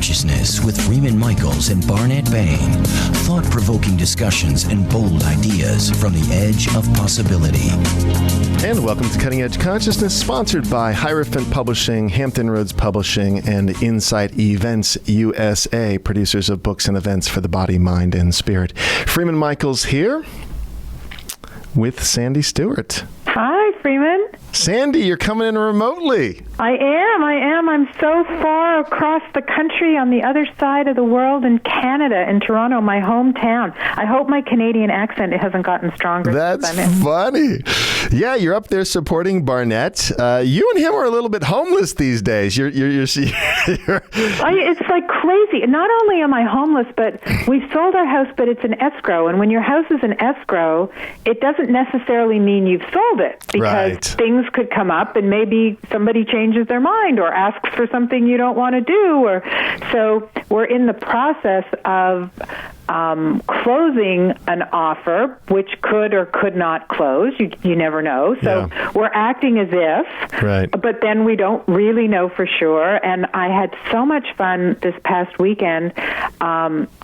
Consciousness with Freeman Michaels and Barnett Bain. Thought-provoking discussions and bold ideas from the edge of possibility. And welcome to Cutting Edge Consciousness, sponsored by Hierophant Publishing, Hampton Roads Publishing, and Insight Events USA, producers of books and events for the body, mind, and spirit. Freeman Michaels here with Sandi Stuart. Hi, Freeman. Sandi, you're coming in remotely. I am. I'm so far across the country on the other side of the world in Canada, in Toronto, my hometown. I hope my Canadian accent hasn't gotten stronger. That's funny. Yeah, you're up there supporting Barnett. You and him are a little bit homeless these days. It's like crazy. Not only am I homeless, but we've sold our house, but it's an escrow. And when your house is an escrow, it doesn't necessarily mean you've sold it, because things could come up and maybe somebody changes their mind or asks for something you don't want to do. So we're in the process of closing an offer, which could or could not close. You never know. So we're acting as if, but then we don't really know for sure. And I had so much fun this past weekend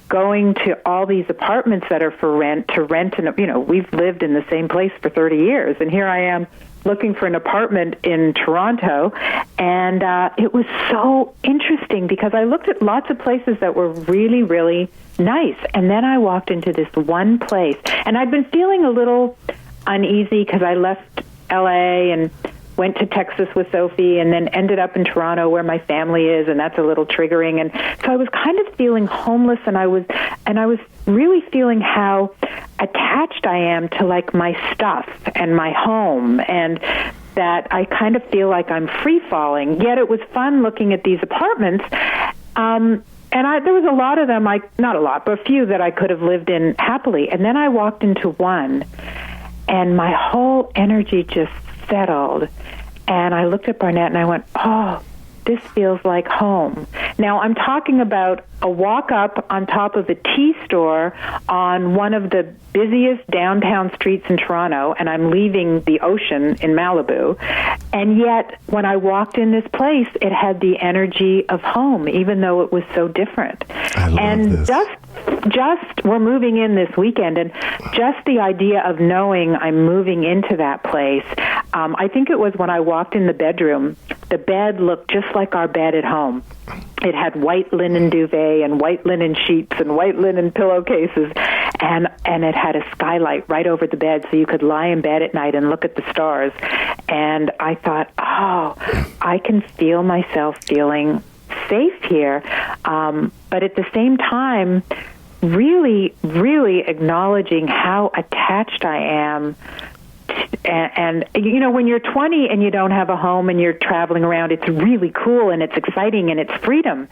going to all these apartments that are for rent, and, we've lived in the same place for 30 years. And here I am looking for an apartment in Toronto, and it was so interesting because I looked at lots of places that were really, really nice, and then I walked into this one place, and I'd been feeling a little uneasy because I left LA and went to Texas with Sophie and then ended up in Toronto where my family is, and that's a little triggering. And so I was kind of feeling homeless, and I was really feeling how attached I am to like my stuff and my home, and that I kind of feel like I'm free falling. Yet it was fun looking at these apartments. And there was a lot of them, not a lot, but a few that I could have lived in happily. And then I walked into one, and my whole energy just settled. And I looked at Barnett and I went, oh, this feels like home. Now, I'm talking about a walk up on top of a tea store on one of the busiest downtown streets in Toronto, and I'm leaving the ocean in Malibu. And yet, when I walked in this place, it had the energy of home, even though it was so different. I love this. Just we're moving in this weekend, and just the idea of knowing I'm moving into that place, I think it was when I walked in the bedroom, the bed looked just like our bed at home. It had white linen duvet and white linen sheets and white linen pillowcases, and it had a skylight right over the bed so you could lie in bed at night and look at the stars. And I thought, oh, I can feel myself feeling safe here, but at the same time, really, really acknowledging how attached I am. And when you're 20 and you don't have a home and you're traveling around, it's really cool and it's exciting and it's freedom.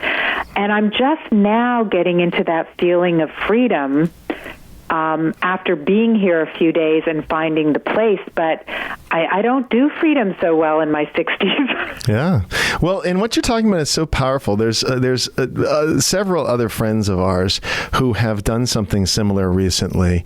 And I'm just now getting into that feeling of freedom after being here a few days and finding the place. But I don't do freedom so well in my 60s. Yeah. Well, and what you're talking about is so powerful. There's several other friends of ours who have done something similar recently.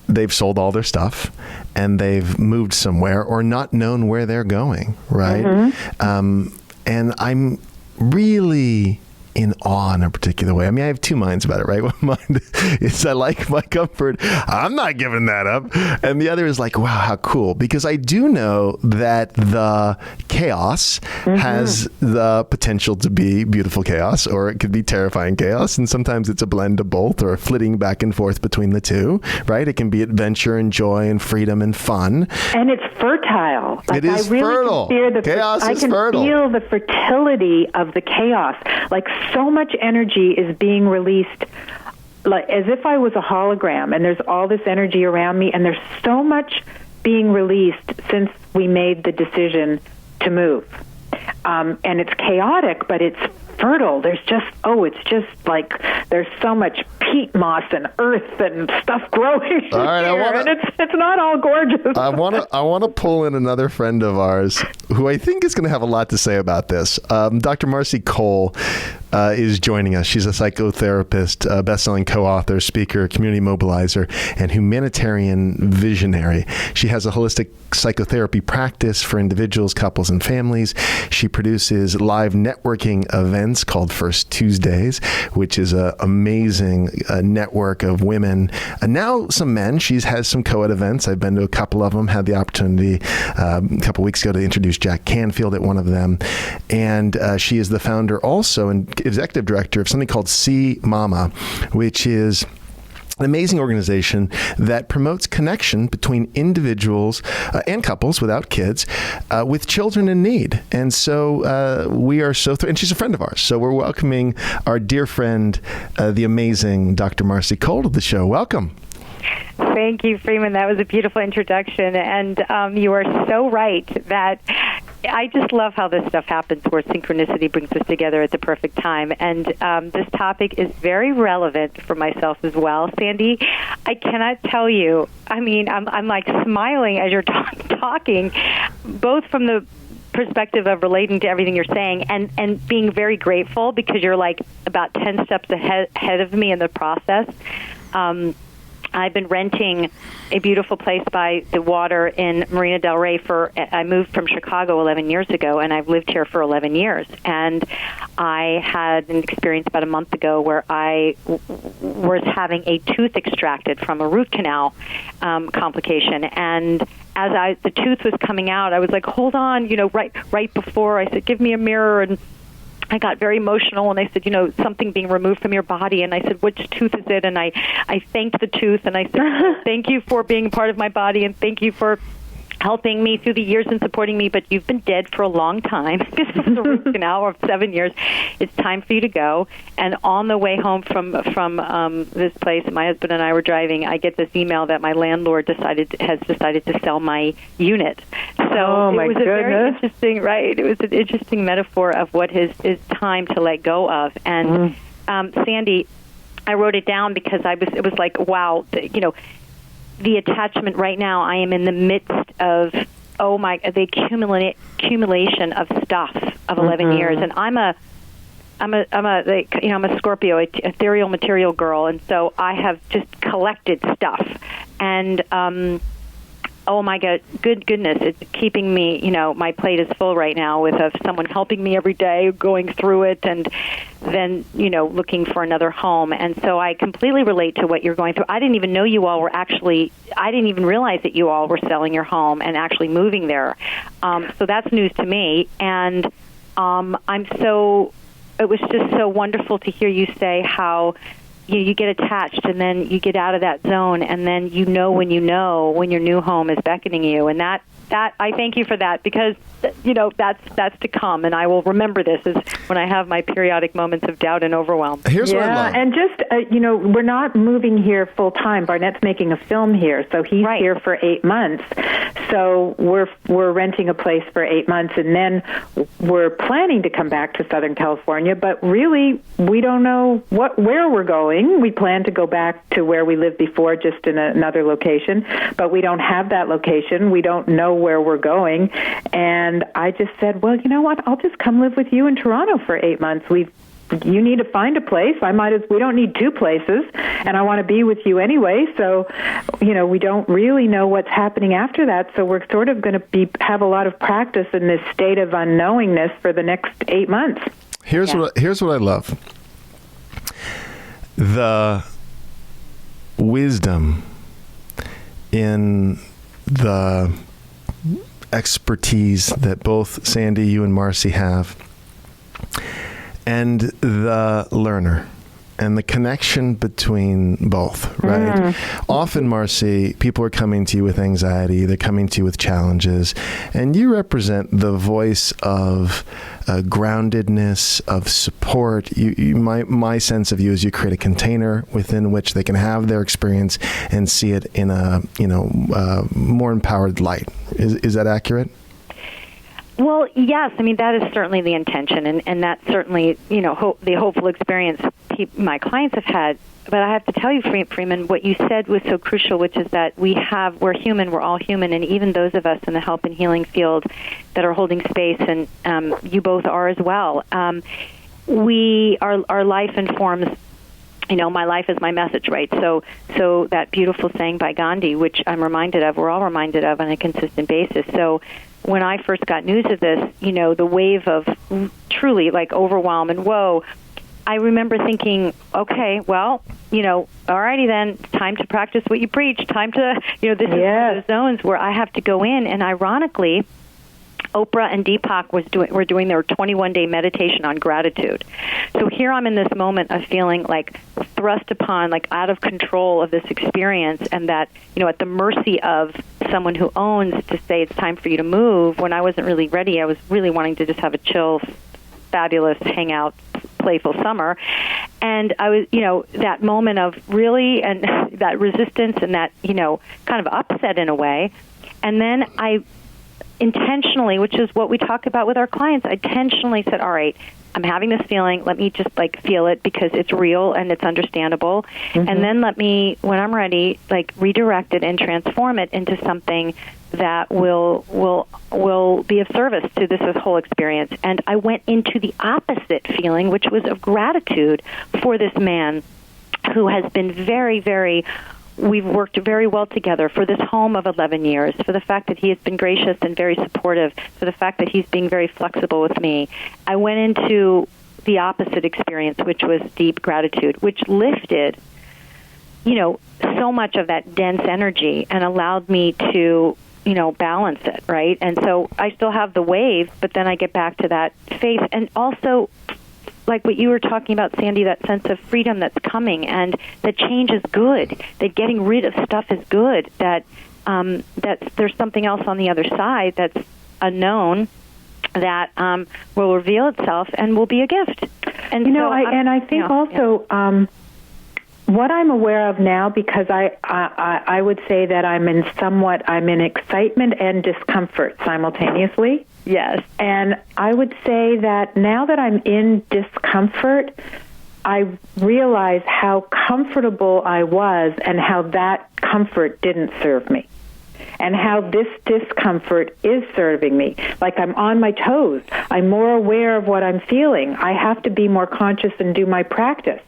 They've sold all their stuff and they've moved somewhere or not known where they're going, right? Mm-hmm. And I'm really in awe in a particular way. I mean, I have two minds about it, right? One mind is I like my comfort. I'm not giving that up. And the other is like, wow, how cool. Because I do know that the chaos has the potential to be beautiful chaos, or it could be terrifying chaos. And sometimes it's a blend of both, or a flitting back and forth between the two, right? It can be adventure and joy and freedom and fun. And it's fertile. It is fertile. Chaos is fertile. I can feel the fertility of the chaos. Like, so much energy is being released, like as if I was a hologram, and there's all this energy around me, and there's so much being released since we made the decision to move. And it's chaotic, but it's fertile. There's it's just like there's so much peat moss and earth and stuff growing all right, here, and it's not all gorgeous. I want to pull in another friend of ours who I think is going to have a lot to say about this. Dr. Marcy Cole is joining us. She's a psychotherapist, best-selling co-author, speaker, community mobilizer, and humanitarian visionary. She has a holistic psychotherapy practice for individuals, couples, and families. She produces live networking events called First Tuesdays, which is an amazing network of women, and now some men. She has some co-ed events. I've been to a couple of them, had the opportunity a couple weeks ago to introduce Jack Canfield at one of them. And she is the founder also and executive director of something called See Mama, which is an amazing organization that promotes connection between individuals and couples without kids with children in need. And so we are so and she's a friend of ours. So we're welcoming our dear friend, the amazing Dr. Marcy Cole, to the show. Welcome. Thank you, Freeman. That was a beautiful introduction. And you are so right that I just love how this stuff happens where synchronicity brings us together at the perfect time. And this topic is very relevant for myself as well. Sandi, I cannot tell you. I mean, I'm like smiling as you're talking, both from the perspective of relating to everything you're saying and being very grateful because you're like about 10 steps ahead of me in the process. I've been renting a beautiful place by the water in Marina Del Rey I moved from Chicago 11 years ago, and I've lived here for 11 years. And I had an experience about a month ago where I was having a tooth extracted from a root canal complication. And as the tooth was coming out, I was like, hold on, right before I said, give me a mirror, and I got very emotional, and I said, something being removed from your body. And I said, which tooth is it? And I thanked the tooth, and I said, thank you for being part of my body, and thank you for helping me through the years and supporting me, but you've been dead for a long time. This was a root canal of 7 years. It's time for you to go. And on the way home from this place, my husband and I were driving, I get this email that my landlord has decided to sell my unit. So it was a very interesting, right? It was an interesting metaphor of what is time to let go of. And Sandi, I wrote it down because it was like, wow, the attachment right now, I am in the midst of, the accumulation of stuff of 11 years. And I'm a Scorpio, ethereal material girl. And so I have just collected stuff. And, oh my God, goodness, it's keeping me, my plate is full right now with someone helping me every day, going through it, and then, looking for another home. And so I completely relate to what you're going through. I didn't even know I didn't even realize that you all were selling your home and actually moving there. So that's news to me. And it was just so wonderful to hear you say how you get attached, and then you get out of that zone, and then when your new home is beckoning you. And that I thank you for that, because that's to come, and I will remember this as when I have my periodic moments of doubt and overwhelm. Here's what I love. And just we're not moving here full time. Barnett's making a film here, so he's here for 8 months. So we're renting a place for 8 months, and then we're planning to come back to Southern California. But really, we don't know where we're going. We plan to go back to where we lived before, just in another location, but we don't have that location. We don't know where we're going. And I just said, well, you know what? I'll just come live with you in Toronto for 8 months. You need to find a place. We don't need two places, and I want to be with you anyway. So, we don't really know what's happening after that. So we're sort of going to have a lot of practice in this state of unknowingness for the next 8 months. Here's what I love. The wisdom in the expertise that both Sandi, you, and Marcy have, and the learner and the connection between both, right? Often, Marcy, people are coming to you with anxiety, they're coming to you with challenges, and you represent the voice of groundedness, of support. My sense of you is you create a container within which they can have their experience and see it in a more empowered light. Is that accurate? Well, yes. I mean, that is certainly the intention, and that's certainly, the hopeful experience my clients have had. But I have to tell you, Freeman, what you said was so crucial, which is that we're human, we're all human, and even those of us in the help and healing field that are holding space, and you both are as well. our life informs. My life is my message, right? So that beautiful saying by Gandhi, which I'm reminded of, we're all reminded of on a consistent basis. So when I first got news of this, the wave of truly like overwhelm and woe, I remember thinking, okay, well, alrighty then, time to practice what you preach. Time to, this is one of the zones where I have to go in. And ironically, Oprah and Deepak were doing their 21-day meditation on gratitude. So here I'm in this moment of feeling like thrust upon, like out of control of this experience, and that, at the mercy of someone who owns to say it's time for you to move. When I wasn't really ready, I was really wanting to just have a chill, fabulous hangout, playful summer. And I was, that moment of really, and that resistance and that, kind of upset in a way. And then I intentionally, which is what we talk about with our clients, I intentionally said, all right, I'm having this feeling. Let me just feel it because it's real and it's understandable. Mm-hmm. And then let me, when I'm ready, redirect it and transform it into something that will be of service to this whole experience. And I went into the opposite feeling, which was of gratitude for this man who has been very, very, we've worked very well together, for this home of 11 years, for the fact that he has been gracious and very supportive, for the fact that he's being very flexible with me. I went into the opposite experience, which was deep gratitude, which lifted, so much of that dense energy and allowed me to, balance it, right? And so I still have the wave, but then I get back to that faith. And also, like what you were talking about, Sandi, that sense of freedom that's coming, and that change is good, that getting rid of stuff is good, that there's something else on the other side that's unknown that will reveal itself and will be a gift. And I think also what I'm aware of now, because I would say that I'm in excitement and discomfort simultaneously. Yes. And I would say that now that I'm in discomfort, I realize how comfortable I was and how that comfort didn't serve me, and how this discomfort is serving me. Like I'm on my toes. I'm more aware of what I'm feeling. I have to be more conscious and do my practice.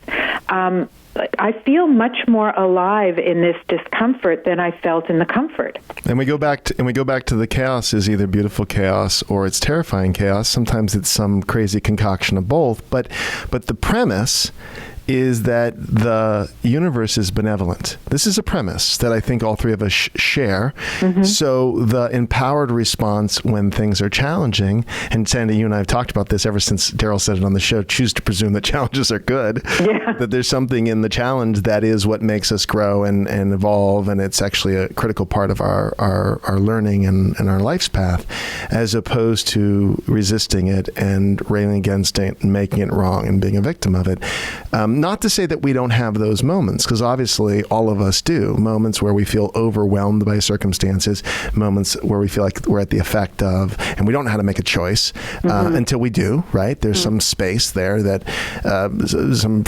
I feel much more alive in this discomfort than I felt in the comfort. And we go back to the chaos is either beautiful chaos or it's terrifying chaos. Sometimes it's some crazy concoction of both. But the premise is that the universe is benevolent. This is a premise that I think all three of us share. Mm-hmm. So the empowered response when things are challenging, and Sandi, you and I have talked about this ever since Daryl said it on the show, choose to presume that challenges are good. Yeah. That there's something in the challenge that is what makes us grow and evolve, and it's actually a critical part of our learning and our life's path, as opposed to resisting it and railing against it and making it wrong and being a victim of it. Not to say that we don't have those moments, because obviously all of us do. Moments where we feel overwhelmed by circumstances, moments where we feel like we're at the effect of, and we don't know how to make a choice until we do, right? There's some space there that, some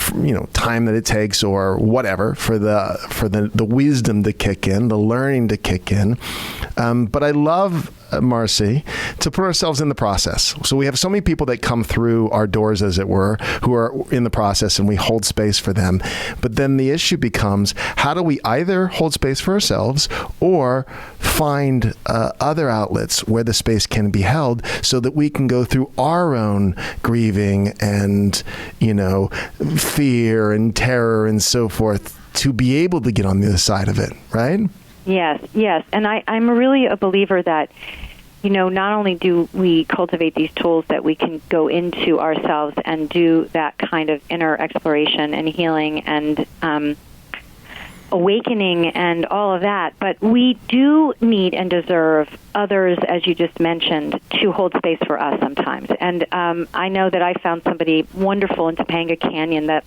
time that it takes or whatever for the wisdom to kick in, the learning to kick in. But I love, Marcy, to put ourselves in the process. So we have so many people that come through our doors, as it were, who are in the process, and we hold space for them. But then the issue becomes, how do we either hold space for ourselves or find other outlets where the space can be held so that we can go through our own grieving and, fear and terror and so forth to be able to get on the other side of it, right? Yes. And I'm really a believer that, not only do we cultivate these tools that we can go into ourselves and do that kind of inner exploration and healing and awakening and all of that, but we do need and deserve others, as you just mentioned, to hold space for us sometimes. And I know that I found somebody wonderful in Topanga Canyon that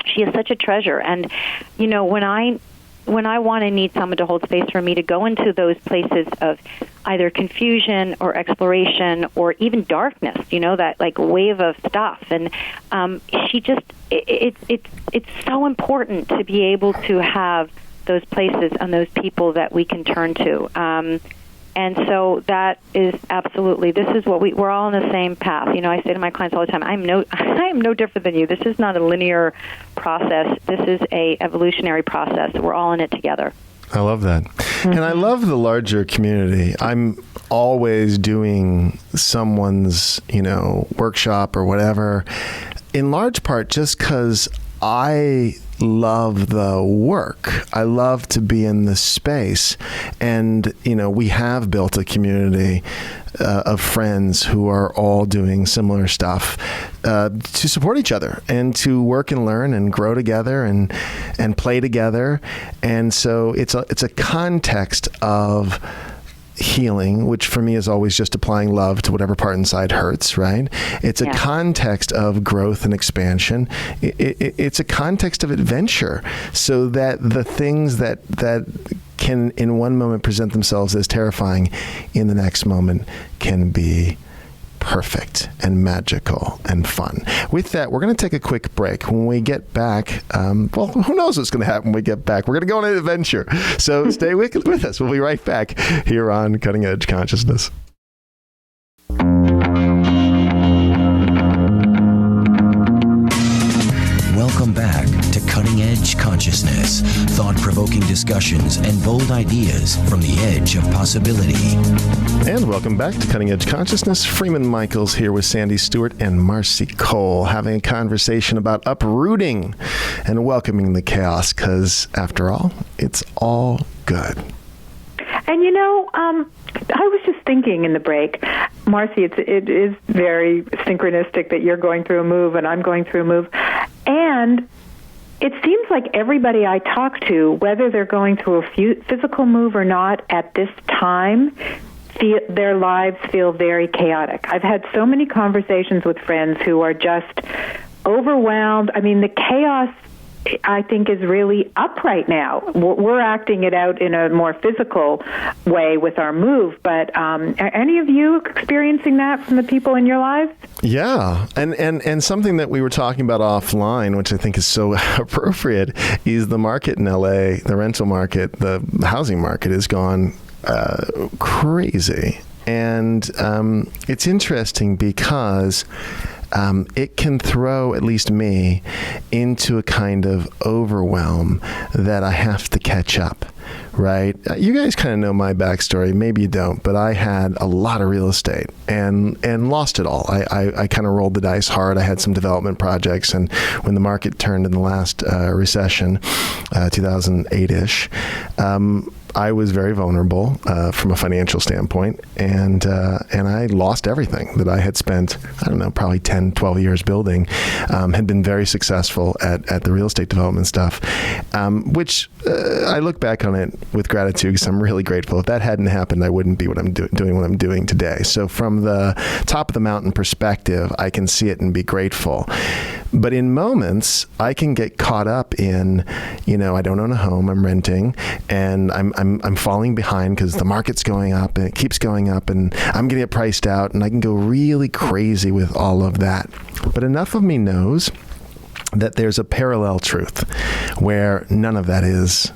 she is such a treasure. And, when I want to need someone to hold space for me to go into those places of either confusion or exploration or even darkness, that wave of stuff. And she just, it's so important to be able to have those places and those people that we can turn to. And so that is absolutely, this is what we're all on the same path. I say to my clients all the time, I am no different than you. This is not a linear process. This is a evolutionary process. We're all in it together. I love that. Mm-hmm. And I love the larger community. I'm always doing someone's, workshop or whatever, in large part just because I love the work. I love to be in the space. And, we have built a community of friends who are all doing similar stuff to support each other and to work and learn and grow together and play together. And so it's a context of healing, which for me is always just applying love to whatever part inside hurts, right? It's a context of growth and expansion. It's a context of adventure, so that the things that can in one moment present themselves as terrifying, in the next moment can be perfect and magical and fun. With that, we're going to take a quick break. When we get back, who knows what's going to happen when we get back? We're going to go on an adventure. So stay with us. We'll be right back here on Cutting Edge Consciousness. Welcome back to Cutting Edge Consciousness, thought-provoking discussions and bold ideas from the edge of possibility. And welcome back to Cutting Edge Consciousness. Freeman Michaels here with Sandi Stuart and Marcy Cole, having a conversation about uprooting and welcoming the chaos, because after all, it's all good. And I was just thinking in the break, Marcy, it is very synchronistic that you're going through a move and I'm going through a move. And it seems like everybody I talk to, whether they're going through a physical move or not at this time, their lives feel very chaotic. I've had so many conversations with friends who are just overwhelmed. I mean, the chaos, I think, is really up right now. We're acting it out in a more physical way with our move, but are any of you experiencing that from the people in your lives? Yeah, and something that we were talking about offline, which I think is so appropriate, is the market in LA, the rental market, the housing market has gone crazy. And it's interesting because it can throw, at least me, into a kind of overwhelm that I have to catch up, right? You guys kind of know my backstory. Maybe you don't, but I had a lot of real estate and lost it all. I kind of rolled the dice hard. I had some development projects, and when the market turned in the last recession, 2008-ish, I was very vulnerable from a financial standpoint, and I lost everything that I had spent, probably 10, 12 years building, had been very successful at the real estate development stuff, which I look back on it with gratitude because I'm really grateful. If that hadn't happened, I wouldn't be doing what I'm doing today. So from the top of the mountain perspective, I can see it and be grateful. But in moments, I can get caught up in, I don't own a home, I'm renting, and I'm falling behind because the market's going up and it keeps going up and I'm getting it priced out, and I can go really crazy with all of that. But enough of me knows that there's a parallel truth where none of that is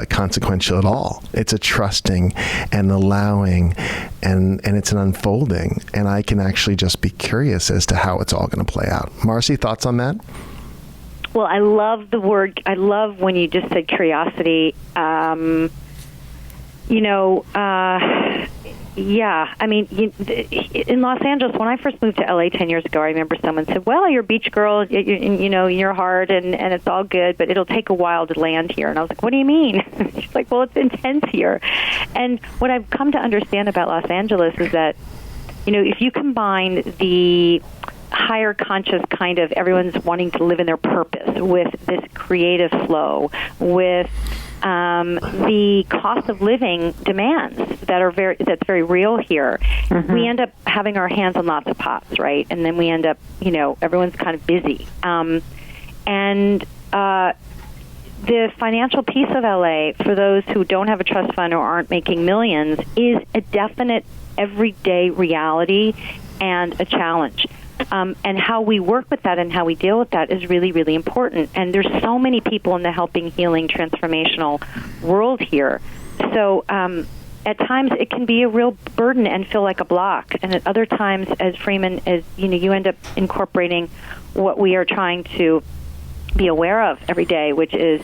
consequential at all. It's a trusting and allowing, and it's an unfolding, and I can actually just be curious as to how it's all going to play out. Marcy, thoughts on that? Well, I love the word. I love when you just said curiosity. Yeah, I mean, in Los Angeles, when I first moved to LA 10 years ago, I remember someone said, well, you're a beach girl, you're hard, and it's all good, but it'll take a while to land here. And I was like, what do you mean? She's like, well, it's intense here. And what I've come to understand about Los Angeles is that, if you combine the higher conscious kind of everyone's wanting to live in their purpose with this creative flow, with the cost of living demands that's very real here. Mm-hmm. We end up having our hands on lots of pots, right? And then we end up, everyone's kind of busy. The financial piece of LA, for those who don't have a trust fund or aren't making millions, is a definite everyday reality and a challenge. And how we work with that and how we deal with that is really, really important. And there's so many people in the helping, healing, transformational world here. So at times it can be a real burden and feel like a block. And at other times, as Freeman, you end up incorporating what we are trying to be aware of every day, which is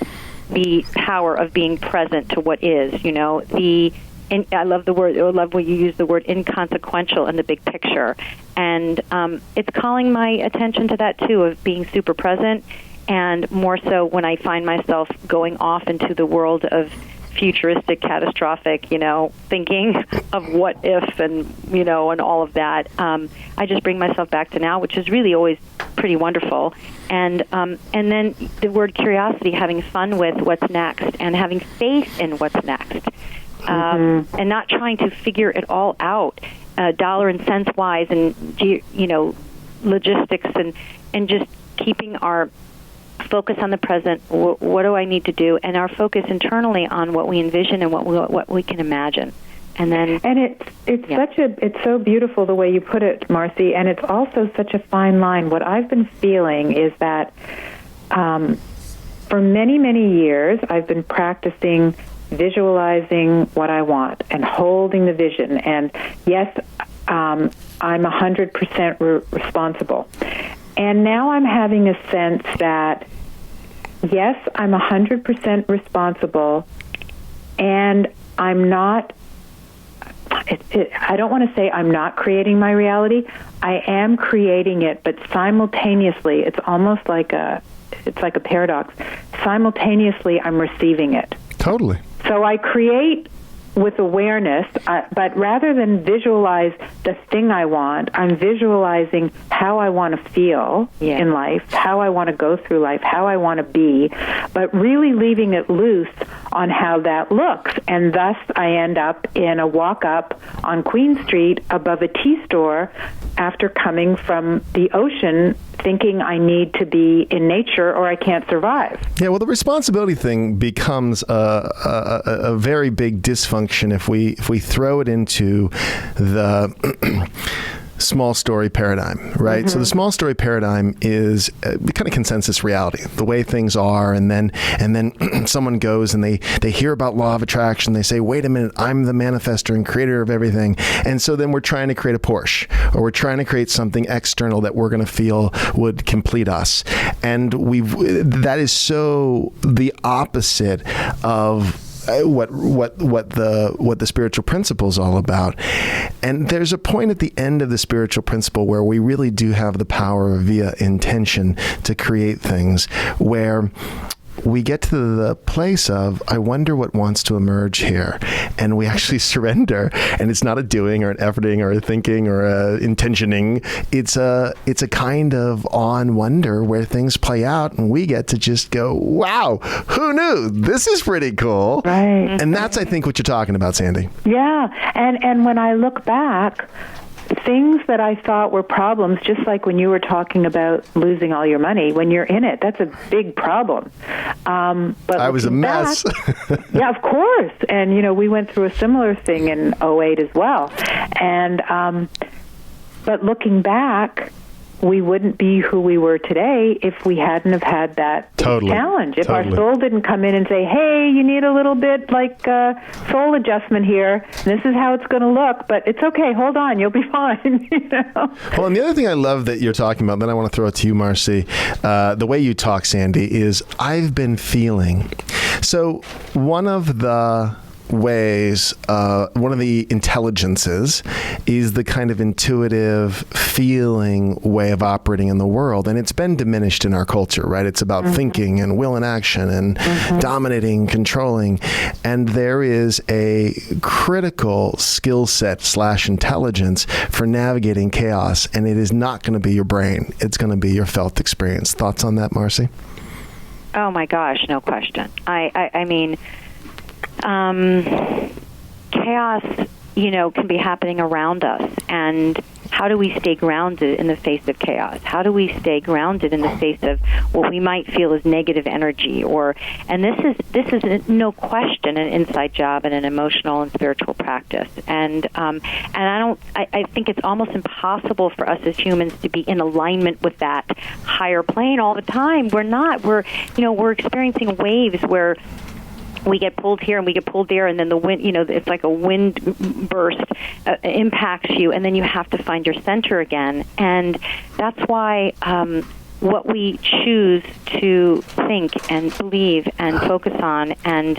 the power of being present to what is. I love when you use the word inconsequential in the big picture. And it's calling my attention to that, too, of being super present, and more so when I find myself going off into the world of futuristic, catastrophic, thinking of what if and, and all of that. I just bring myself back to now, which is really always pretty wonderful. And then the word curiosity, having fun with what's next and having faith in what's next. And not trying to figure it all out, dollar and cents wise, and logistics, and just keeping our focus on the present. What do I need to do? And our focus internally on what we envision and what we can imagine. And it's so beautiful the way you put it, Marcy. And it's also such a fine line. What I've been feeling is that for many, many years, I've been practicing visualizing what I want and holding the vision. And yes, I'm 100% responsible. And now I'm having a sense that, yes, I'm 100% responsible, and I'm not, I don't want to say I'm not creating my reality. I am creating it, but simultaneously, it's almost like it's like a paradox. Simultaneously, I'm receiving it. Totally. So I create with awareness, but rather than visualize the thing I want, I'm visualizing how I want to feel in life, how I want to go through life, how I want to be, but really leaving it loose on how that looks. And thus I end up in a walk-up on Queen Street above a tea store after coming from the ocean, thinking I need to be in nature or I can't survive. Yeah, well, the responsibility thing becomes a very big dysfunction if we throw it into the small story paradigm, right? Mm-hmm. So the small story paradigm is kind of consensus reality, the way things are, and then someone goes and they hear about law of attraction, they say, wait a minute, I'm the manifestor and creator of everything. And so then we're trying to create a Porsche, or we're trying to create something external that we're going to feel would complete us. And that is so the opposite of what the spiritual principle is all about. And there's a point at the end of the spiritual principle where we really do have the power via intention to create things, where we get to the place of, I wonder what wants to emerge here. And we actually surrender. And it's not a doing or an efforting or a thinking or a intentioning. It's a kind of awe and wonder where things play out. And we get to just go, wow, who knew? This is pretty cool. Right. And that's, I think, what you're talking about, Sandi. Yeah. And when I look back, things that I thought were problems, just like when you were talking about losing all your money, when you're in it, that's a big problem. But I was a mess. Yeah, of course. And, we went through a similar thing in 2008 as well. And but looking back, we wouldn't be who we were today if we hadn't have had that challenge. If our soul didn't come in and say, hey, you need a little bit like soul adjustment here. This is how it's going to look, but it's okay. Hold on. You'll be fine. Well, and the other thing I love that you're talking about, then I want to throw it to you, Marcy, the way you talk, Sandi, is I've been feeling. So one of the ways, one of the intelligences is the kind of intuitive feeling way of operating in the world. And it's been diminished in our culture, right? It's about thinking and will and action and dominating, controlling. And there is a critical skill set / intelligence for navigating chaos. And it is not going to be your brain. It's going to be your felt experience. Thoughts on that, Marcy? Oh my gosh, no question. I mean, chaos, can be happening around us. And how do we stay grounded in the face of chaos? How do we stay grounded in the face of what we might feel is negative energy? And this is no question an inside job and an emotional and spiritual practice. And I think it's almost impossible for us as humans to be in alignment with that higher plane all the time. We're not. We're experiencing waves where we get pulled here and we get pulled there, and then the wind, it's like a wind burst impacts you, and then you have to find your center again. And that's why what we choose to think and believe and focus on and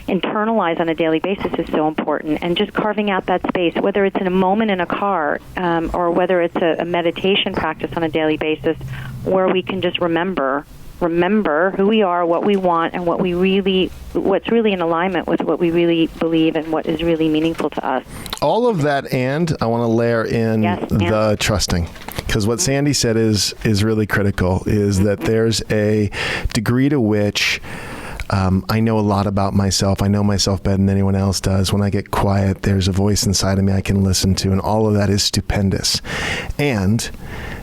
internalize on a daily basis is so important. And just carving out that space, whether it's in a moment in a car or whether it's a meditation practice on a daily basis, where we can just remember who we are, what we want, and what's really in alignment with what we really believe and what is really meaningful to us. All of that, and I want to layer in the trusting. Because what Sandi said is really critical, is that there's a degree to which I know a lot about myself. I know myself better than anyone else does. When I get quiet, there's a voice inside of me I can listen to, and all of that is stupendous. And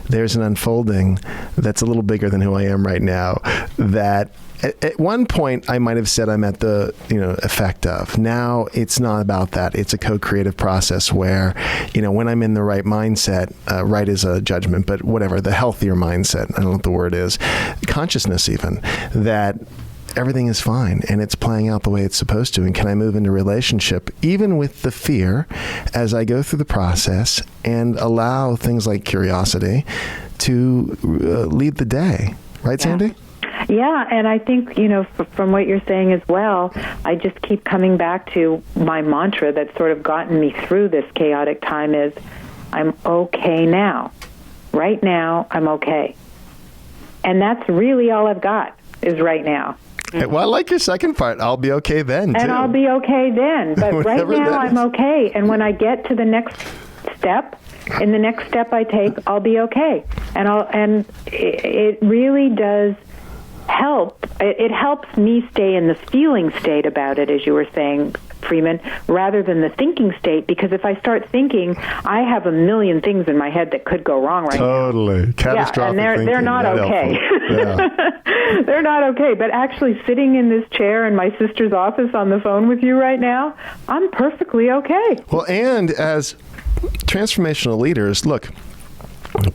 there's an unfolding that's a little bigger than who I am right now, that at one point I might have said I'm at the effect of. Now it's not about that. It's a co-creative process where, when I'm in the right mindset, right is a judgment, but whatever, the healthier mindset, I don't know what the word is, consciousness even, that everything is fine and it's playing out the way it's supposed to. And can I move into relationship, even with the fear, as I go through the process and allow things like curiosity to lead the day. Right, Sandi? Yeah, and I think, from what you're saying as well, I just keep coming back to my mantra that's sort of gotten me through this chaotic time is, I'm okay now. Right now, I'm okay. And that's really all I've got is right now. Well, I like your second part. I'll be okay then, too. And I'll be okay then. But right now, I'm okay. And when I get to the next step, in the next step I take, I'll be okay. And it really does help. It helps me stay in the feeling state about it, as you were saying, Freeman, rather than the thinking state, because if I start thinking, I have a million things in my head that could go wrong right now. Totally. Catastrophic thinking. They're not okay. Yeah. They're not okay. But actually sitting in this chair in my sister's office on the phone with you right now, I'm perfectly okay. Well, and as transformational leaders, look,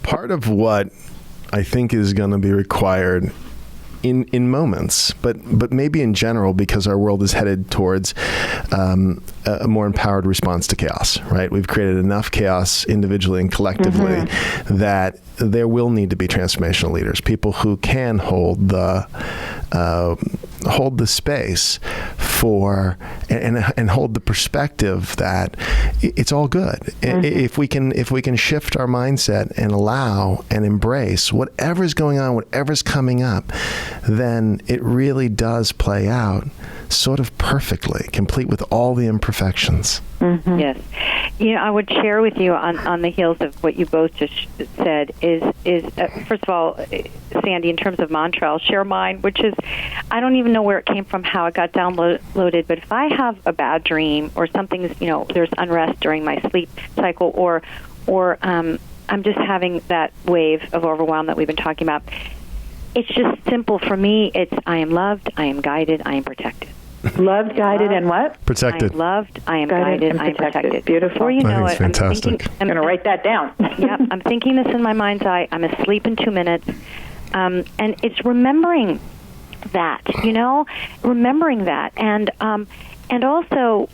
part of what I think is going to be required in moments, but maybe in general, because our world is headed towards a more empowered response to chaos, right? We've created enough chaos individually and collectively that there will need to be transformational leaders, people who can hold the space for and hold the perspective that it's all good. If we can shift our mindset and allow and embrace whatever's going on, whatever's coming up, then it really does play out sort of perfectly, complete with all the imperfections. Yes. I would share with you on the heels of what you both just said is first of all, Sandi, in terms of mantra, I'll share mine, which is, I don't even know where it came from, how it got downloaded, but if I have a bad dream or something's, there's unrest during my sleep cycle or I'm just having that wave of overwhelm that we've been talking about, it's just simple for me. It's, I am loved, I am guided, I am protected. Loved, guided, and what? Protected. I am loved, I am guided, I am protected. Beautiful. Before you know it, fantastic. I'm going to write that down. Yep, I'm thinking this in my mind's eye. I'm asleep in 2 minutes. And it's remembering that, remembering that. And also,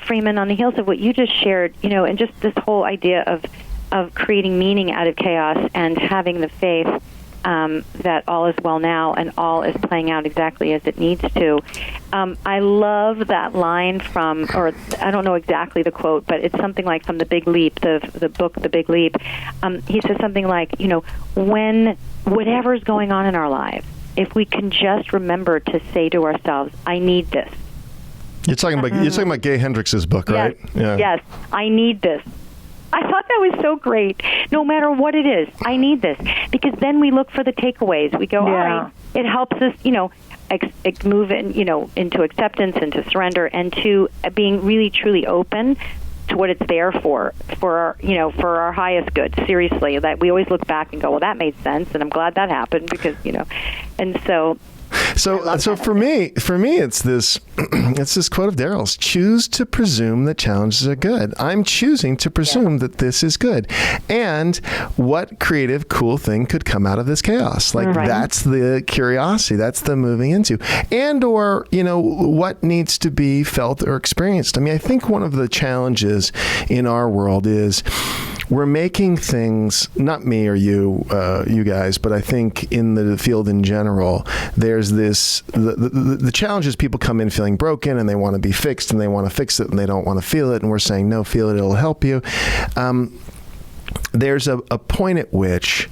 Freeman, on the heels of what you just shared, and just this whole idea of creating meaning out of chaos and having the faith that all is well now and all is playing out exactly as it needs to. I love that line from, or I don't know exactly the quote, but it's something like from The Big Leap, the book The Big Leap. He says something like, when whatever's going on in our lives, if we can just remember to say to ourselves, I need this. You're talking about Gay Hendricks' book, right? Yeah. Yes, I need this. I thought that was so great. No matter what it is, I need this. Because then we look for the takeaways. We go, all right, it helps us, move in, into acceptance and to surrender and to being really, truly open to what it's there for our highest good. Seriously, that we always look back and go, well, that made sense, and I'm glad that happened because, and so. So for me, it's this quote of Daryl's: choose to presume that challenges are good. I'm choosing to presume that this is good. And what creative, cool thing could come out of this chaos? Like, that's the curiosity. That's the moving into. And, or, what needs to be felt or experienced. I mean, I think one of the challenges in our world is we're making things, not me or you guys, but I think in the field in general, there's this, the challenge is people come in feeling broken and they want to be fixed and they want to fix it and they don't want to feel it. And we're saying, no, feel it, it'll help you. There's a point at which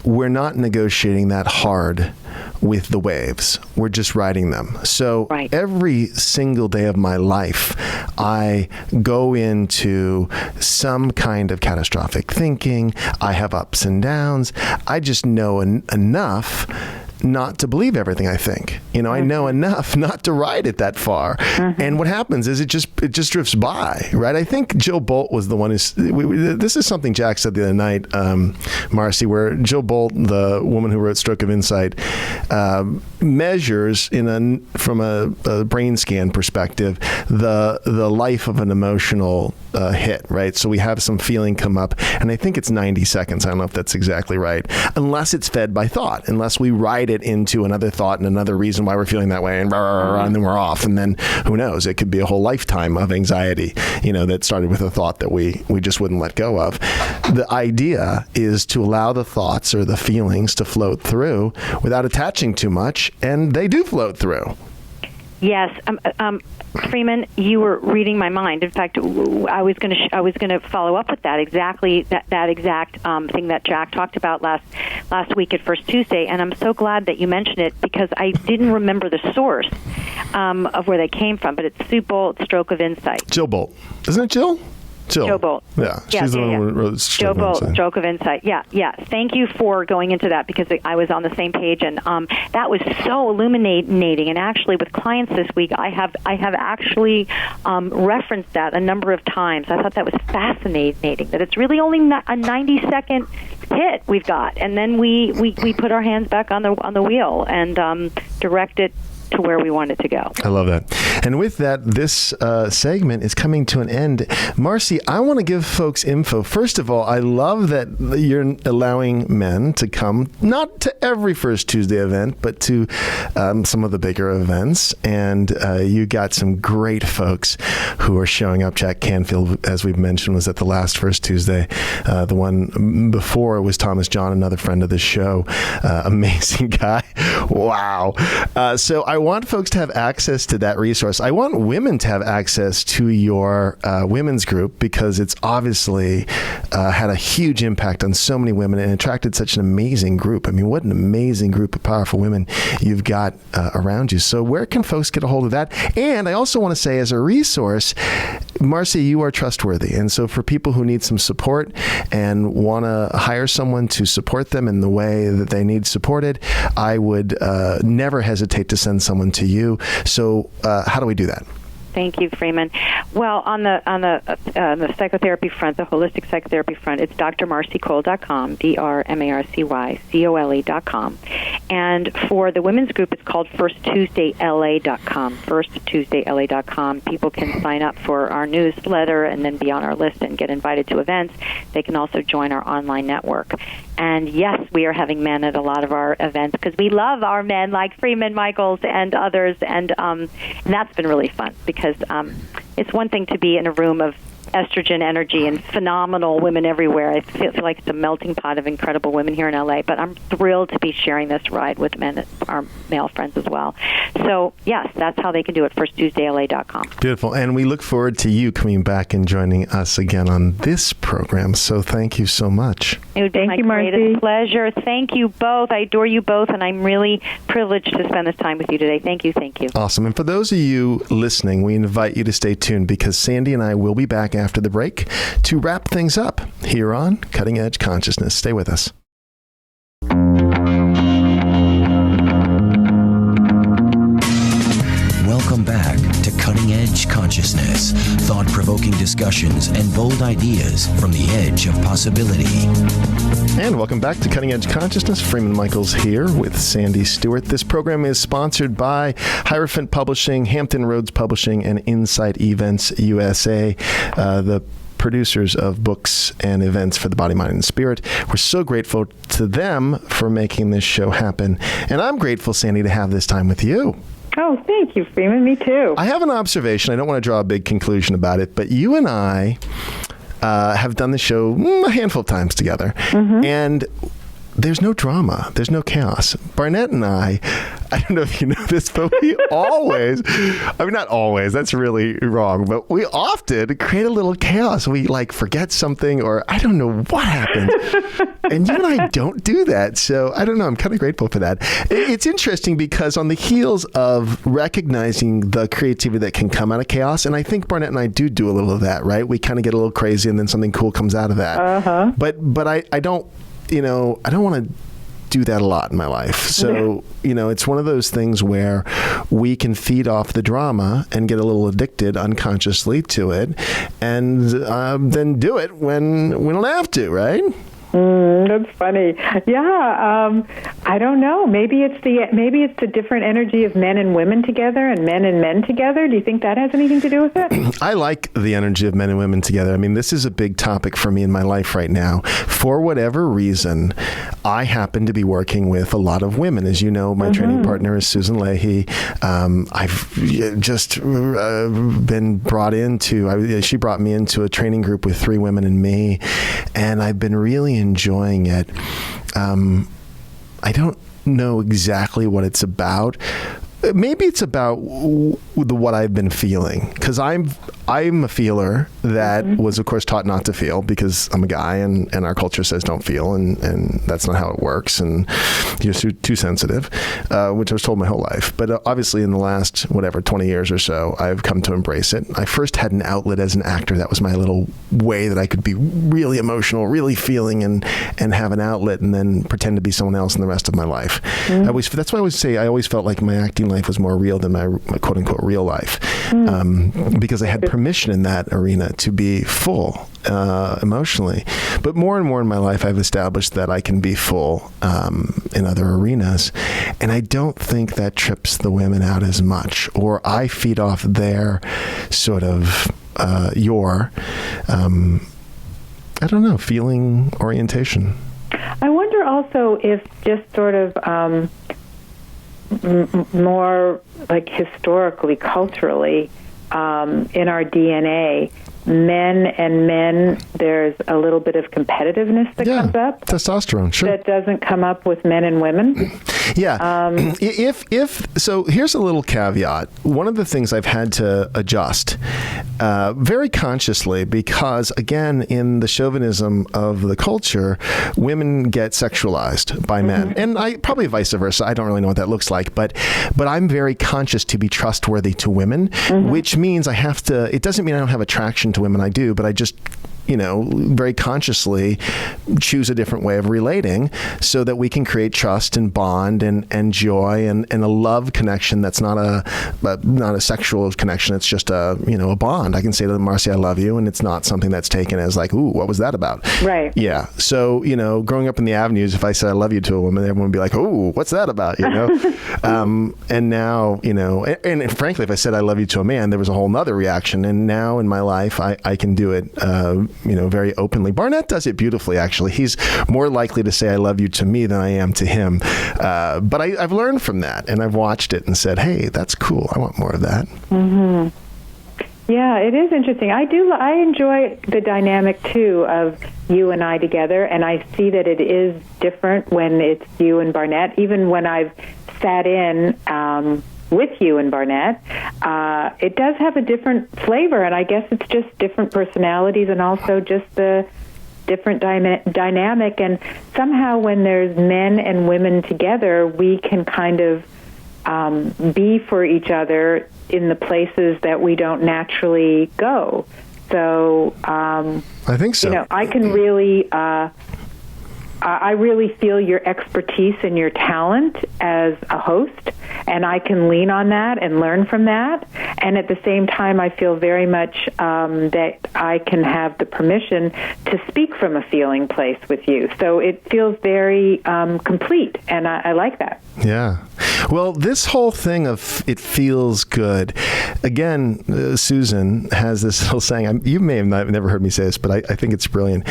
we're not negotiating that hard with the waves. We're just riding them. So every single day of my life, I go into some kind of catastrophic thinking. I have ups and downs. I just know enough not to believe everything I think. I know enough not to ride it that far. And what happens is it just drifts by, right? I think Jill Bolt was the one this is something Jack said the other night, Marcy, where Jill Bolt, the woman who wrote Stroke of Insight, measures from a brain scan perspective, the life of an emotional hit, right? So we have some feeling come up, and I think it's 90 seconds. I don't know if that's exactly right. Unless it's fed by thought, unless we ride it into another thought and another reason why we're feeling that way, and then we're off. And then who knows? It could be a whole lifetime of anxiety, that started with a thought that we just wouldn't let go of. The idea is to allow the thoughts or the feelings to float through without attaching too much, and they do float through. Yes, Freeman, you were reading my mind. In fact, I was going to follow up with that exact thing that Jack talked about last week at First Tuesday, and I'm so glad that you mentioned it because I didn't remember the source of where they came from. But it's Sue Bolt, Stroke of Insight. Jill Bolt, isn't it Jill? Joe Bolt. Yeah, she's the one who wrote Joe Bolt, Stroke of Insight. Yeah. Thank you for going into that because I was on the same page, and that was so illuminating. And actually, with clients this week, I have actually referenced that a number of times. I thought that was fascinating. That it's really only a 90-second hit we've got, and then we put our hands back on the wheel and direct it to where we want it to go. I love that. And with that, this segment is coming to an end. Marcy, I want to give folks info. First of all, I love that you're allowing men to come, not to every First Tuesday event, but to some of the bigger events. And you got some great folks who are showing up. Jack Canfield, as we've mentioned, was at the last First Tuesday. The one before was Thomas John, another friend of the show. Amazing guy. Wow. So I want folks to have access to that resource. I want women to have access to your women's group because it's obviously had a huge impact on so many women and attracted such an amazing group. I mean, what an amazing group of powerful women you've got around you. So where can folks get a hold of that? And I also want to say, as a resource, Marcy, you are trustworthy. And so for people who need some support and want to hire someone to support them in the way that they need supported, I would never hesitate to send someone to you. So how do we do that? Thank you, Freeman. Well, on the psychotherapy front, the holistic psychotherapy front, it's drmarcycole.com, drmarcycole.com. And for the women's group, it's called firsttuesdayla.com, firsttuesdayla.com. People can sign up for our newsletter and then be on our list and get invited to events. They can also join our online network. And yes, we are having men at a lot of our events because we love our men like Freeman Michaels and others, and that's been really fun because it's one thing to be in a room of estrogen energy and phenomenal women everywhere. I feel like it's a melting pot of incredible women here in LA, but I'm thrilled to be sharing this ride with men, our male friends as well. So, yes, that's how they can do it, firsttuesdayla.com. Beautiful. And we look forward to you coming back and joining us again on this program. So thank you so much. It would be my greatest pleasure. Thank you both. I adore you both, and I'm really privileged to spend this time with you today. Thank you. Awesome. And for those of you listening, we invite you to stay tuned because Sandi and I will be back after the break to wrap things up here on Cutting Edge Consciousness. Stay with us. Welcome back to Cutting Edge Consciousness, thought-provoking discussions and bold ideas from the edge of possibility. And welcome back to Cutting Edge Consciousness. Freeman Michaels here with Sandi Stuart. This program is sponsored by Hierophant Publishing, Hampton Roads Publishing, and Insight Events USA, the producers of books and events for the body, mind, and spirit. We're so grateful to them for making this show happen. And I'm grateful, Sandi, to have this time with you. Oh, thank you, Freeman. Me too. I have an observation. I don't want to draw a big conclusion about it, but you and I have done the show a handful of times together. Mm-hmm. And there's no drama. There's no chaos. Barnett and I don't know if you know this, but we always, not always, that's really wrong, but we often create a little chaos. We forget something, or I don't know what happens. And you and I don't do that. So I don't know. I'm kind of grateful for that. It's interesting because on the heels of recognizing the creativity that can come out of chaos, and I think Barnett and I do a little of that, right? We kind of get a little crazy and then something cool comes out of that. Uh-huh. But I don't, I don't want to do that a lot in my life. So, it's one of those things where we can feed off the drama and get a little addicted unconsciously to it, and then do it when we don't have to, right? That's funny. Yeah, I don't know. Maybe it's the different energy of men and women together and men together. Do you think that has anything to do with it? I like the energy of men and women together. I mean, this is a big topic for me in my life right now. For whatever reason, I happen to be working with a lot of women. As you know, my training partner is Susan Leahy. I've just been brought into, she brought me into a training group with 3 women and me, and I've been really enjoying it. I don't know exactly what it's about. Maybe it's about what I've been feeling, because I'm a feeler that was, of course, taught not to feel because I'm a guy, and our culture says don't feel, and that's not how it works, and you're too sensitive, which I was told my whole life. But obviously in the last, 20 years or so, I've come to embrace it. I first had an outlet as an actor. That was my little way that I could be really emotional, really feeling, and have an outlet, and then pretend to be someone else in the rest of my life. That's why I always say I always felt like my acting life was more real than my quote-unquote real life, because I had permission in that arena to be full emotionally. But more and more in my life, I've established that I can be full in other arenas, and I don't think that trips the women out as much, or I feed off their sort of I don't know, feeling orientation. I wonder also if just sort of more like historically, culturally, in our DNA, men, there's a little bit of competitiveness that comes up. Testosterone, sure. That doesn't come up with men and women. Yeah. So here's a little caveat. One of the things I've had to adjust very consciously, because again, in the chauvinism of the culture, women get sexualized by men, and I probably vice versa. I don't really know what that looks like, but I'm very conscious to be trustworthy to women, which means I have to. It doesn't mean I don't have attraction to women. I do, but I just very consciously choose a different way of relating so that we can create trust and bond and joy and a love connection that's not a sexual connection. It's just a bond. I can say to Marcy, I love you, and it's not something that's taken as like, ooh, what was that about? Right. Yeah. So, growing up in the avenues, if I said I love you to a woman, everyone would be like, ooh, what's that about? And now, and frankly, if I said I love you to a man, there was a whole nother reaction. And now in my life, I can do it very openly. Barnett does it beautifully, actually. He's more likely to say I love you to me than I am to him. But I've learned from that, and I've watched it and said, hey, that's cool. I want more of that. Mm-hmm. Yeah, it is interesting. I enjoy the dynamic, too, of you and I together, and I see that it is different when it's you and Barnett. Even when I've sat in with you and Barnett, it does have a different flavor, and I guess it's just different personalities and also just the different dynamic. And somehow when there's men and women together, we can kind of be for each other in the places that we don't naturally go. So I think so. I can really I really feel your expertise and your talent as a host, and I can lean on that and learn from that. And at the same time, I feel very much that I can have the permission to speak from a feeling place with you. So it feels very complete, and I like that. Yeah. Well, this whole thing of it feels good, again, Susan has this little saying, you may have never heard me say this, but I think it's brilliant.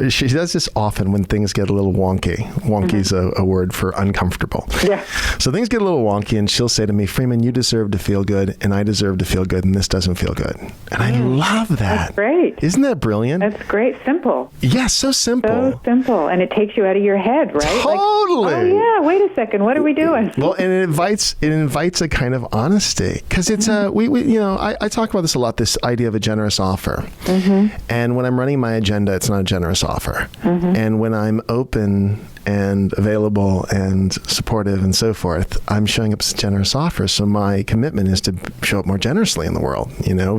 She does this often when things get a little wonky. Wonky is a word for uncomfortable. Yeah. So things get a little wonky, and she'll say to me, Freeman, you deserve to feel good, and I deserve to feel good, and this doesn't feel good. And I love that. That's great. Isn't that brilliant? That's great. Simple. Yeah, so simple. So simple. And it takes you out of your head, right? Totally. Like, oh, yeah, wait a second. What are we doing? Well, and it invites a kind of honesty, because it's I talk about this a lot, this idea of a generous offer. And when I'm running my agenda, it's not a generous offer. And when I'm open and available and supportive and so forth, I'm showing up as a generous offer. So my commitment is to show up more generously in the world,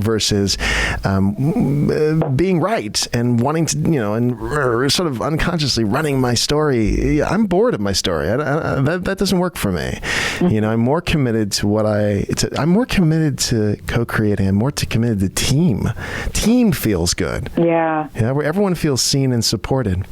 versus being right and wanting to, and sort of unconsciously running my story. I'm bored of my story. That doesn't work for me. I'm more committed to I'm more committed to co-creating. I'm more committed to team. Team feels good. Yeah. Where everyone feels seen and supported.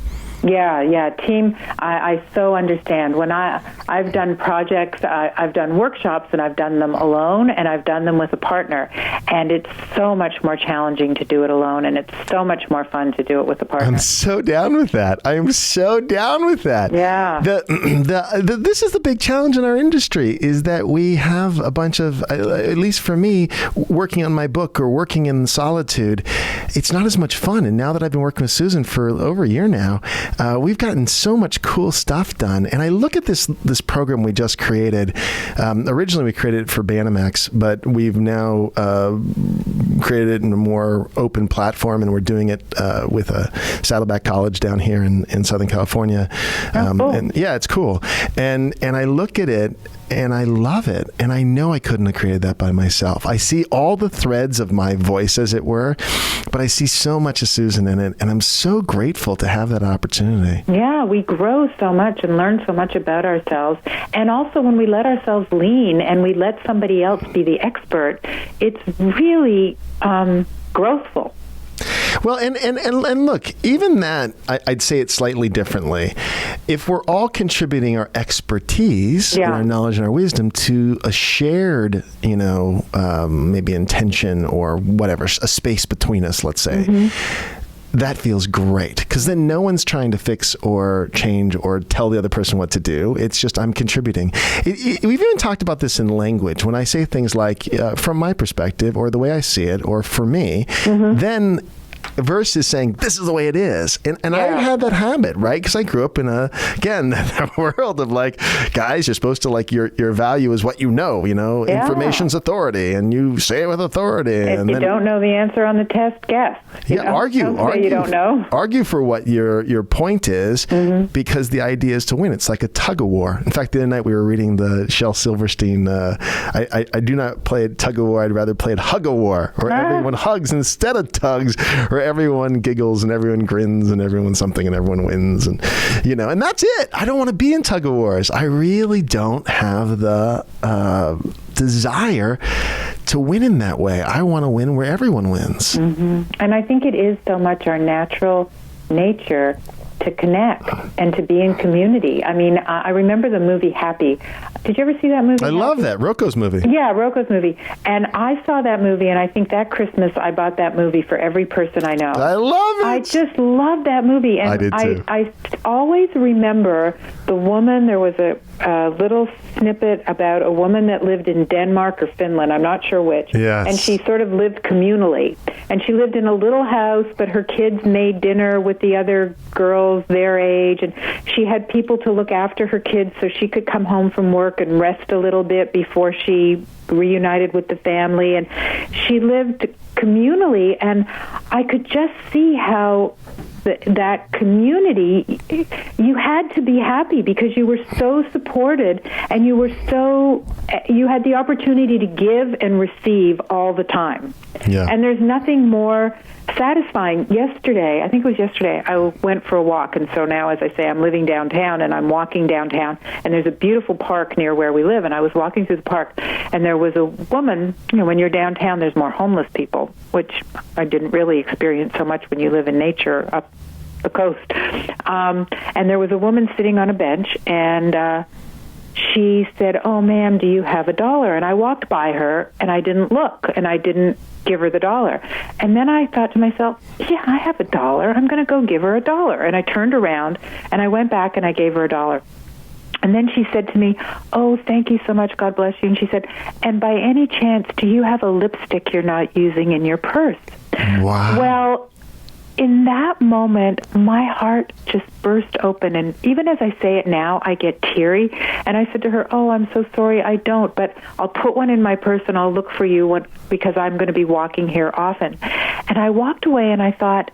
Yeah, team. I so understand. When I've done projects, I've done workshops, and I've done them alone, and I've done them with a partner, and it's so much more challenging to do it alone, and it's so much more fun to do it with a partner. I'm so down with that. Yeah. This is the big challenge in our industry, is that we have a bunch of, at least for me, working on my book or working in solitude, it's not as much fun. And now that I've been working with Susan for over a year now, we've gotten so much cool stuff done. And I look at this program we just created. Originally, we created it for Banamex, but we've now created it in a more open platform, and we're doing it with a Saddleback College down here in Southern California. Cool. And yeah, it's cool. And I look at it, and I love it. And I know I couldn't have created that by myself. I see all the threads of my voice, as it were, but I see so much of Susan in it. And I'm so grateful to have that opportunity. Yeah, we grow so much and learn so much about ourselves. And also when we let ourselves lean and we let somebody else be the expert, it's really growthful. Well, and look, even that, I'd say it slightly differently. If we're all contributing our expertise, and our knowledge and our wisdom to a shared, maybe intention or whatever, a space between us, let's say, that feels great, because then no one's trying to fix or change or tell the other person what to do. It's just, I'm contributing. We've even talked about this in language. When I say things like, from my perspective, or the way I see it, or for me, then versus saying, this is the way it is. And I've had that habit, right? Because I grew up in that world of guys, you're supposed to your value is what you know, information's authority, and you say it with authority. If you don't know the answer on the test, guess. Argue. You don't know. Argue for what your point is, because the idea is to win. It's like a tug of war. In fact, the other night we were reading the Shel Silverstein, I do not play it tug of war, I'd rather play it hug of war, where everyone hugs instead of tugs, where everyone giggles and everyone grins and everyone's something and everyone wins, and that's it. I don't want to be in tug of wars. I really don't have the desire to win in that way. I want to win where everyone wins. And I think it is so much our natural nature to connect and to be in community. I mean, I remember the movie Happy. Did you ever see that movie? I love that. Rocco's movie. Yeah, Rocco's movie. And I saw that movie, and I think that Christmas I bought that movie for every person I know. I love it. I just love that movie. And I did too. I always remember the woman. There was a little snippet about a woman that lived in Denmark or Finland, I'm not sure which. Yes. And she sort of lived communally. And she lived in a little house, but her kids made dinner with the other girls their age, and she had people to look after her kids so she could come home from work and rest a little bit before she reunited with the family. And she lived communally, and I could just see how that community, you had to be happy because you were so supported, and you had the opportunity to give and receive all the time. Yeah. And there's nothing more satisfying. I think it was yesterday, I went for a walk, and so now, as I say, I'm living downtown, and I'm walking downtown, and there's a beautiful park near where we live, and I was walking through the park, and there was a woman. When you're downtown, there's more homeless people, which I didn't really experience so much when you live in nature up the coast. And there was a woman sitting on a bench, and she said, "Oh, ma'am, do you have $1?" And I walked by her, and I didn't look, and I didn't give her the $1. And then I thought to myself, yeah, I have $1. I'm going to go give her $1. And I turned around, and I went back, and I gave her $1. And then she said to me, "Oh, thank you so much. God bless you." And she said, "And by any chance, do you have a lipstick you're not using in your purse?" Wow. Well, in that moment, my heart just burst open. And even as I say it now, I get teary. And I said to her, "Oh, I'm so sorry, I don't, but I'll put one in my purse and I'll look for you because I'm going to be walking here often." And I walked away, and I thought,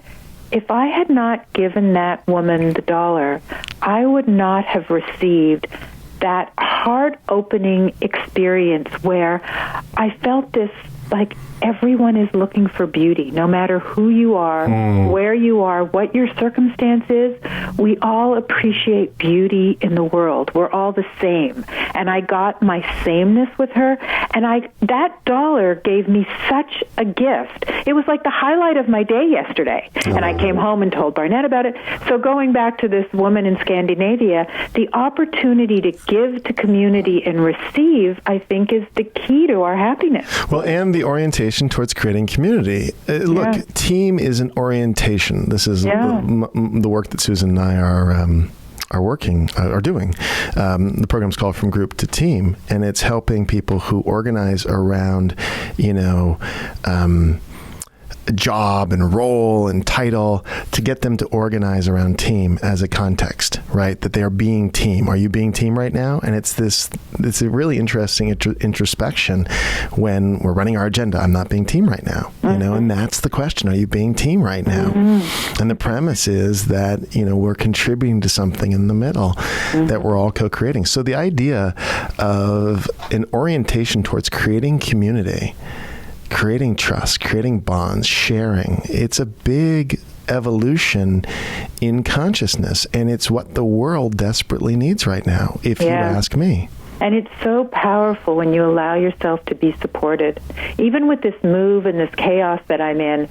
if I had not given that woman the $1, I would not have received that heart-opening experience where I felt this, like, everyone is looking for beauty, no matter who you are, where you are, what your circumstance is. We all appreciate beauty in the world. We're all the same. And I got my sameness with her, and that $1 gave me such a gift. It was like the highlight of my day yesterday. And I came home and told Barnett about it. So going back to this woman in Scandinavia, the opportunity to give to community and receive, I think, is the key to our happiness. Well, and the orientation towards creating community. Look, team is an orientation. This is the work that Susan and I are doing. The program's called From Group to Team, and it's helping people who organize around, job and role and title to get them to organize around team as a context, right? That they are being team. Are you being team right now? And it's a really interesting introspection when we're running our agenda. I'm not being team right now, and that's the question. Are you being team right now? And the premise is that, we're contributing to something in the middle that we're all co-creating. So the idea of an orientation towards creating community, creating trust, creating bonds, sharing. It's a big evolution in consciousness, and it's what the world desperately needs right now, if you ask me. And it's so powerful when you allow yourself to be supported. Even with this move and this chaos that I'm in,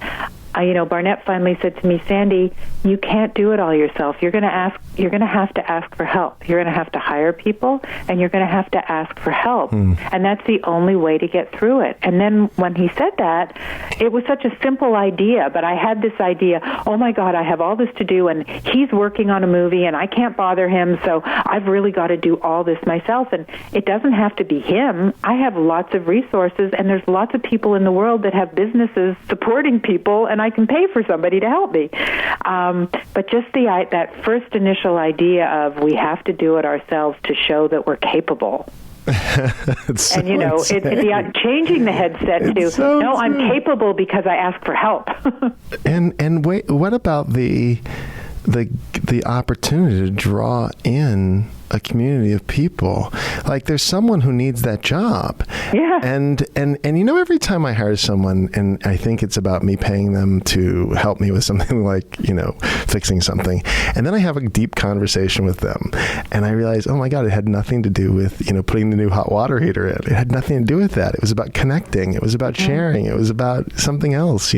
Barnett finally said to me, "Sandi, you can't do it all yourself. You're going to have to ask for help. You're going to have to hire people, and you're going to have to ask for help. And that's the only way to get through it." And then when he said that, it was such a simple idea, but I had this idea, oh my God, I have all this to do, and he's working on a movie, and I can't bother him, so I've really got to do all this myself. And it doesn't have to be him. I have lots of resources, and there's lots of people in the world that have businesses supporting people, and I can pay for somebody to help me. But just that first initial idea of we have to do it ourselves to show that we're capable. It's and it's changing the headset to no, I'm capable because I ask for help. and wait, what about the opportunity to draw in a community of people? Like, there's someone who needs that job. Yeah. And every time I hire someone, and I think it's about me paying them to help me with something like, fixing something, and then I have a deep conversation with them, and I realize, oh my God, it had nothing to do with, putting the new hot water heater in. It had nothing to do with that. It was about connecting. It was about sharing. It was about something else,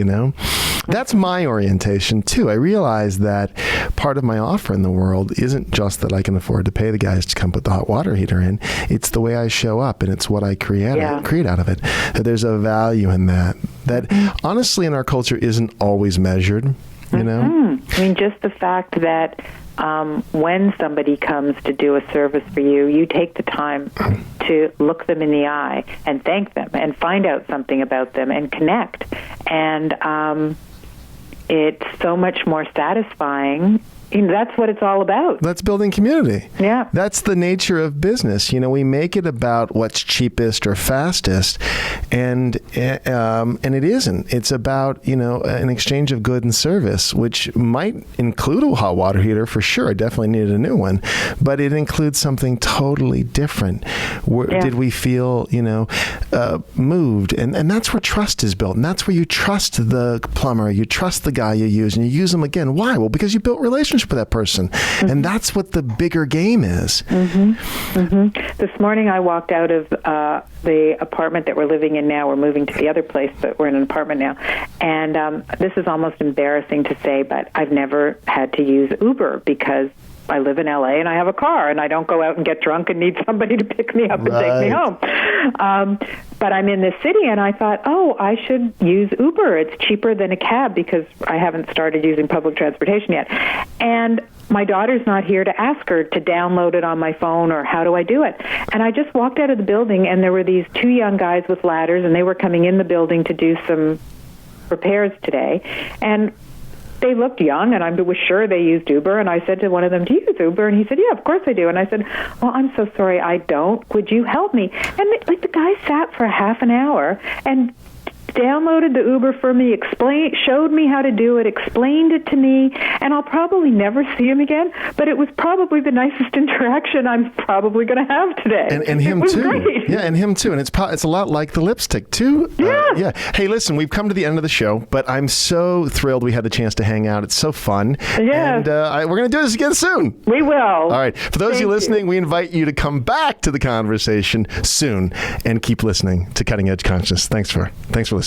That's my orientation too. I realize that part of my offer in the world isn't just that I can afford to pay the guys to come put the hot water heater in. It's the way I show up, and it's what I create out of it. That there's a value in that honestly in our culture isn't always measured, I mean, just the fact that when somebody comes to do a service for you, you take the time to look them in the eye and thank them and find out something about them and connect. And it's so much more satisfying that's what it's all about. That's building community. Yeah. That's the nature of business. We make it about what's cheapest or fastest, and it isn't. It's about, an exchange of good and service, which might include a hot water heater for sure. I definitely needed a new one, but it includes something totally different. Did we feel, moved? And that's where trust is built. And that's where you trust the plumber, you trust the guy you use, and you use them again. Why? Well, because you built relationship with that person. Mm-hmm. And that's what the bigger game is. Mm-hmm. Mm-hmm. This morning I walked out of the apartment that we're living in now. We're moving to the other place, but we're in an apartment now. And this is almost embarrassing to say, but I've never had to use Uber because I live in LA and I have a car and I don't go out and get drunk and need somebody to pick me up and take me home. But I'm in this city and I thought, I should use Uber. It's cheaper than a cab because I haven't started using public transportation yet. And my daughter's not here to ask her to download it on my phone or how do I do it. And I just walked out of the building and there were these two young guys with ladders and they were coming in the building to do some repairs today. And they looked young, and I was sure they used Uber. And I said to one of them, "Do you use Uber?" And he said, "Yeah, of course I do." And I said, "Well, I'm so sorry, I don't. Would you help me?" And the guy sat for half an hour and downloaded the Uber for me, showed me how to do it, explained it to me, and I'll probably never see him again, but it was probably the nicest interaction I'm probably going to have today. And him too. Great. Yeah, and him too. And it's a lot like the lipstick too. Yeah. Hey, listen, we've come to the end of the show, but I'm so thrilled we had the chance to hang out. It's so fun. Yeah. And we're going to do this again soon. We will. All right. For those of you listening, we invite you to come back to the conversation soon and keep listening to Cutting Edge Consciousness. Thanks for listening.